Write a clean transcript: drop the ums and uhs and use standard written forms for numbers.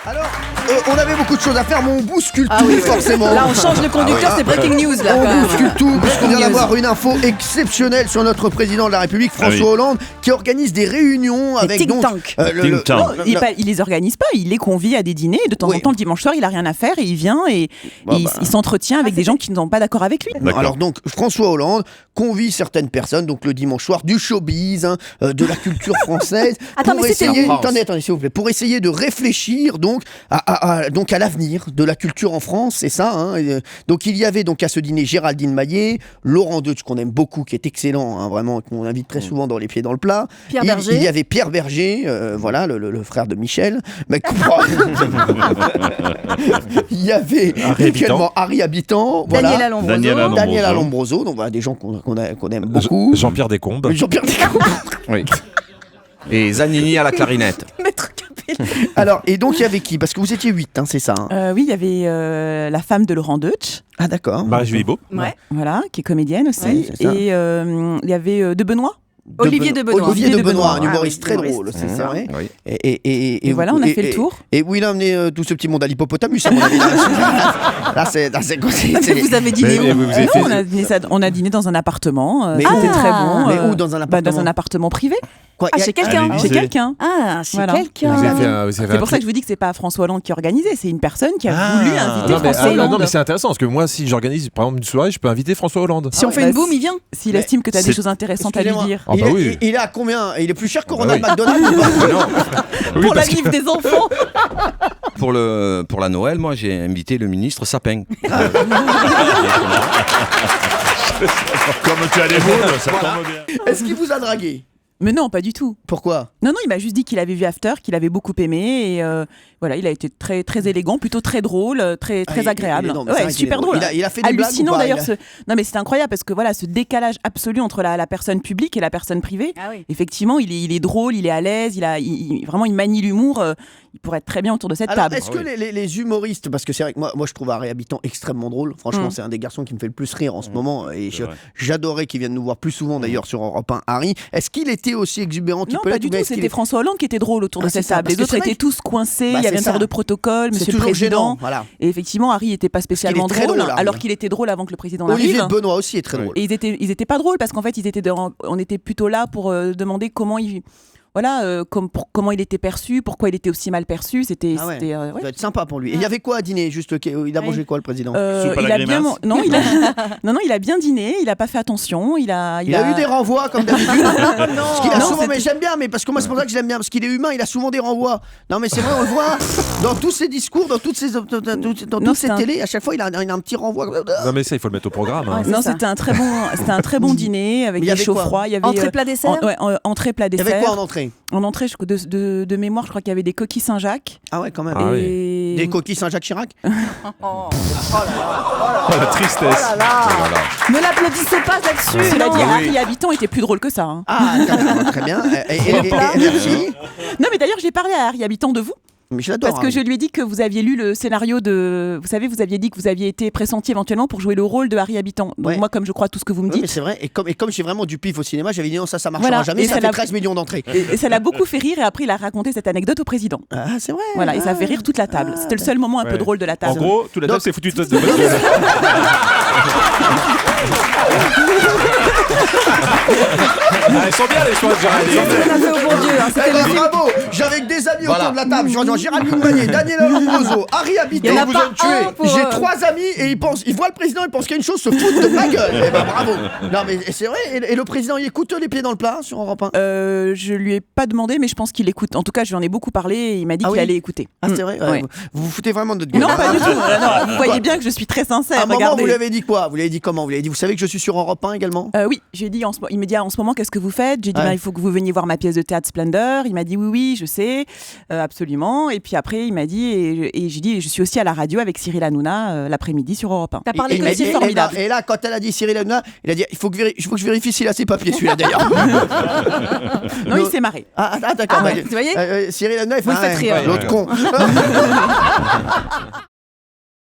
Alors, on avait beaucoup de choses à faire, mais on bouscule tout, forcément. Là, on change de conducteur, c'est breaking news, là. On bouscule tout, puisqu'on vient d'avoir une info exceptionnelle sur notre président de la République, François Hollande, qui organise des réunions avec think donc... tank. Il les organise pas, il les convie à des dîners. De temps en temps, le dimanche soir, il a rien à faire et il vient et il s'entretient avec des gens qui ne sont pas d'accord avec lui. Alors donc, François Hollande convie certaines personnes, donc le dimanche soir, du showbiz, de la culture française. Attends, mais c'était Attendez, s'il vous plaît. Pour essayer de réfléchir donc à l'avenir de la culture en France, c'est ça. Donc il y avait donc à ce dîner Géraldine Maillet, Laurent Deutsch qu'on aime beaucoup, qui est excellent, vraiment, qu'on invite très souvent dans Les Pieds dans le Plat. Pierre Berger. Il y avait Pierre Berger, voilà, le frère de Michel. Mais il y avait également Harry Habitant, voilà. Daniel Alombroso, donc voilà des gens qu'on aime beaucoup. Jean-Pierre Descombes. Oui. Et Zanini à la clarinette. Maître Capello. Alors, et donc il y avait qui? Parce que vous étiez 8, c'est ça. Oui, il y avait la femme de Laurent Deutsch. Ah d'accord. Marie-Julie Beau. Ouais. Voilà, qui est comédienne aussi. Ouais, c'est ça. Et il y avait de Benoît. Olivier de Benoît. Olivier de Benoît, un Ah humoriste oui, très drôle, c'est ça, ouais. Oui. Et voilà, on a fait le tour. Et où il a amené tout ce petit monde à l'hippopotamus, à mon avis. Là, c'est Vous avez dîné où? On a dîné dans un appartement. Mais C'était où très bon. Mais où dans un appartement? Dans un appartement privé. Quoi, Chez quelqu'un. Chez quelqu'un. Ah, chez Voilà. quelqu'un. C'est pour ça que je vous dis que c'est pas François Hollande qui a organisé, c'est une personne qui a voulu inviter Non, mais, François Hollande. non mais c'est intéressant parce que moi si j'organise par exemple une soirée je peux inviter François Hollande. Si on fait une boum, il vient. S'il estime que tu as des choses intéressantes à lui dire. Ah bah oui. Il est à combien? Il est plus cher que Ah Ronald oui. McDonald ou pas? Oui, Pour la parce que- livre des enfants. Pour la Noël, moi j'ai invité le ministre Sapin. Comme tu as les mots, ça tombe bien. Est-ce qu'il vous a dragué? Mais non, pas du tout. Pourquoi? Non, il m'a juste dit qu'il avait vu After, qu'il avait beaucoup aimé et voilà, il a été très très élégant, plutôt très drôle, très agréable. Non, mais c'est vrai qu'il super est drôle. drôle. Il a fait des blagues hallucinant ou pas? d'ailleurs. Non mais c'est incroyable parce que voilà, ce décalage absolu entre la personne publique et la personne privée. Ah oui. Effectivement, il est drôle, il est à l'aise, vraiment il manie l'humour. Il pourrait être très bien autour de cette Alors, table. est-ce que les humoristes, parce que c'est vrai que moi je trouve Harry Habitant extrêmement drôle, franchement c'est un des garçons qui me fait le plus rire en ce moment et j'adorais qu'il vienne nous voir plus souvent d'ailleurs sur Europe 1, Harry. Est-ce qu'il était aussi exubérant Non, pas du tout, c'était François Hollande qui était drôle autour de cette table. Les autres étaient tous coincés, il y avait une sorte de protocole, monsieur le président. Voilà. Et effectivement, Harry n'était pas spécialement drôle, Harry, alors qu'il était drôle avant que le président Olivier n'arrive. de Benoît aussi est très drôle. Et ils étaient pas drôles parce qu'en fait, on était plutôt là pour demander comment il. Voilà, comment il était perçu, pourquoi il était aussi mal perçu. C'était, Ça ouais. doit être sympa pour lui. Et il y avait quoi à dîner juste? Il a mangé quoi le président? Il a bien, non, il a bien dîné. Il a pas fait attention. Il a eu des renvois comme d'habitude. Parce qu'il a Non, souvent, mais j'aime bien, mais parce que moi c'est pour ça que je l'aime bien, parce qu'il est humain, il a souvent des renvois. Non mais c'est vrai, on le voit dans tous ses discours, dans toutes ses télés, à chaque fois il a un petit renvoi. Non mais ça il faut le mettre au programme. Hein. Non, c'était un très bon dîner avec des chauds froids. Il y avait entrée, plat, dessert. Entrée, plat, Il y dessert. avait quoi en entrée? En entrée, de mémoire, je crois qu'il y avait des coquilles Saint-Jacques. Ah ouais, quand même. Ah et... Des coquilles Saint-Jacques Chirac. Oh la tristesse. Ne l'applaudissez pas là-dessus. Cela dit, non. Harry Habitant était plus drôle que ça. Hein. Ah, très bien. Et merci. Non, mais d'ailleurs, j'ai parlé à Harry Habitant de vous. Mais je l'adore. Parce que je lui ai dit que vous aviez lu le scénario de... Vous savez, vous aviez dit que vous aviez été pressenti éventuellement pour jouer le rôle de Harry Habitant. Donc moi, comme je crois tout ce que vous me Oui, dites... mais c'est vrai. Et comme j'ai vraiment du pif au cinéma, j'avais dit non, ça marchera Voilà. jamais. Et Ça ça fait l'a- 13 millions d'entrées. Et ça l'a beaucoup fait rire. Et après, il a raconté cette anecdote au président. Ah, c'est vrai. Voilà, et ça a fait rire toute la table. C'était le seul moment un peu drôle de la En table. gros, tout la table Donc- s'est foutu de bonne gueule. Ils sont bien les choix de Géraldine. On a fait au bon Dieu. Hein, c'était Eh ben, le- bravo. J'avais que des amis autour de la table. Genre Géraldine Maillet, Daniel Alombroso, Harry Habitant. Il y en a Vous pas êtes tués. un pour, J'ai 3 amis et ils voient le président, ils pensent qu'il y a une chose, se foutent de ma gueule. Eh ben bravo. Non mais c'est vrai. Et le président, il écoute Les Pieds dans le Plat sur Europe 1. Je lui ai pas demandé, mais je pense qu'il écoute. En tout cas, je lui en ai beaucoup parlé et il m'a dit Ah qu'il oui allait écouter. Ah c'est vrai. Ouais. Vous vous foutez vraiment de notre gueule. Non, pas du tout. Non, vous voyez Quoi bien que je suis très sincère. À un moment, regardez. vous lui avez dit quoi? Vous lui avez dit comment? Vous lui avez dit, vous savez que je suis sur Europe 1 également? Oui, j'ai dit il me dit en ce moment qu'est-ce que vous faites? J'ai dit Ouais. il faut que vous veniez voir ma pièce de théâtre Splendor. Il m'a dit oui, je sais, absolument. Et puis après il m'a dit et j'ai dit je suis aussi à la radio avec Cyril Hanouna l'après-midi sur Europe 1. T'as parlé il que m'a c'est dit, formidable. et là, quand elle a dit Cyril Hanouna, il a dit il faut que je vérifie s'il a ses papiers, celui-là d'ailleurs. Non, il s'est marré. D'accord. Ah ouais, vous voyez Cyril Hanouna, il fait Vous le faites rire. l'autre con.